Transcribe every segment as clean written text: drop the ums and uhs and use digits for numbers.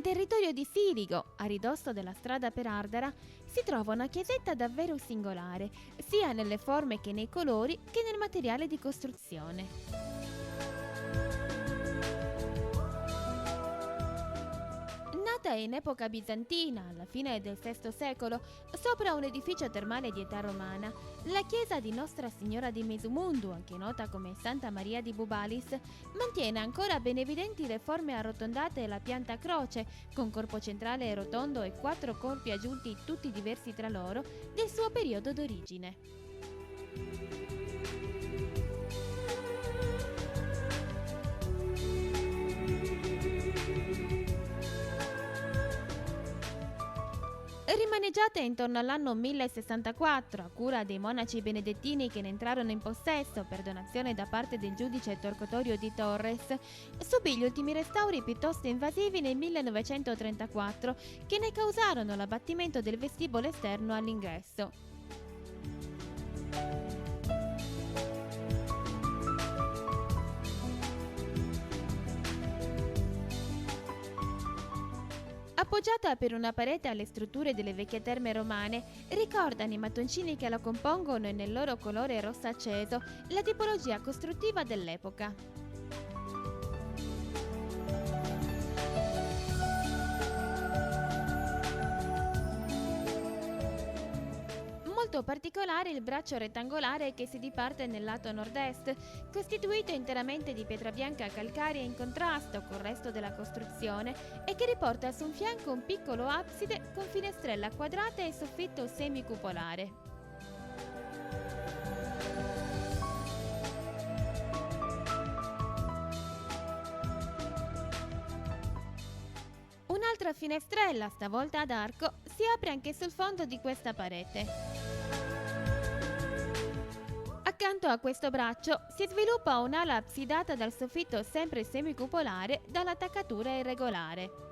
territorio di Siligo, a ridosso della strada per Ardara, si trova una chiesetta davvero singolare, sia nelle forme che nei colori che nel materiale di costruzione. Nata in epoca bizantina, alla fine del VI secolo, sopra un edificio termale di età romana, la chiesa di Nostra Signora di Mesumundu, anche nota come Santa Maria di Bubalis, mantiene ancora ben evidenti le forme arrotondate e la pianta a croce, con corpo centrale rotondo e 4 corpi aggiunti tutti diversi tra loro, del suo periodo d'origine. Rimaneggiata intorno all'anno 1064 a cura dei monaci benedettini che ne entrarono in possesso per donazione da parte del giudice Torquatorio di Torres, subì gli ultimi restauri piuttosto invasivi nel 1934 che ne causarono l'abbattimento del vestibolo esterno all'ingresso. Appoggiata per una parete alle strutture delle vecchie terme romane, ricordano i mattoncini che la compongono e nel loro colore rosso acceso la tipologia costruttiva dell'epoca. Molto particolare il braccio rettangolare che si diparte nel lato nord-est, costituito interamente di pietra bianca calcarea in contrasto col resto della costruzione e che riporta su un fianco un piccolo abside con finestrella quadrata e soffitto semicupolare. Un'altra finestrella, stavolta ad arco, si apre anche sul fondo di questa parete. Accanto a questo braccio si sviluppa un'ala absidata dal soffitto sempre semicupolare dall'attaccatura irregolare.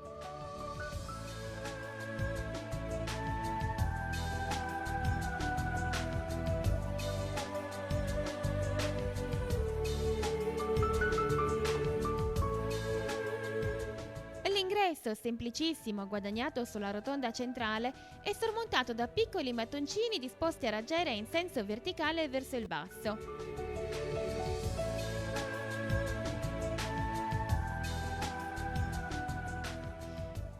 L'ingresso, semplicissimo, guadagnato sulla rotonda centrale, è sormontato da piccoli mattoncini disposti a raggiere in senso verticale verso il basso.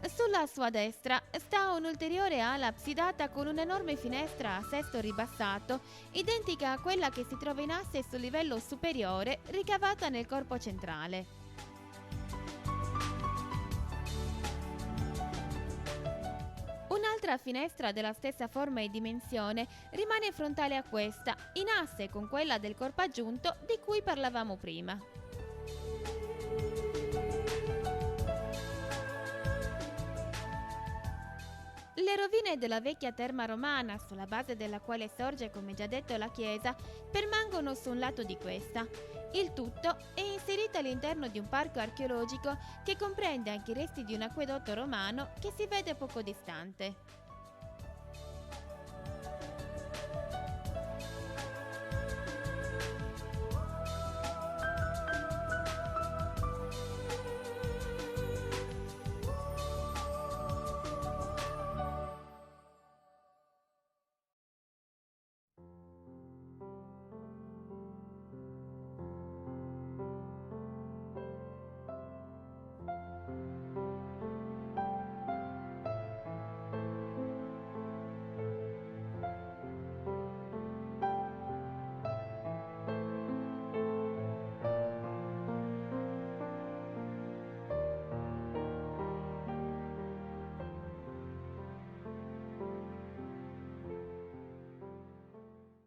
Sulla sua destra sta un'ulteriore ala absidata con un'enorme finestra a sesto ribassato, identica a quella che si trova in asse sul livello superiore, ricavata nel corpo centrale. Un'altra finestra della stessa forma e dimensione rimane frontale a questa, in asse con quella del corpo aggiunto di cui parlavamo prima. Le rovine della vecchia terma romana, sulla base della quale sorge, come già detto, la chiesa, permangono su un lato di questa. Il tutto è inserito all'interno di un parco archeologico che comprende anche i resti di un acquedotto romano che si vede poco distante.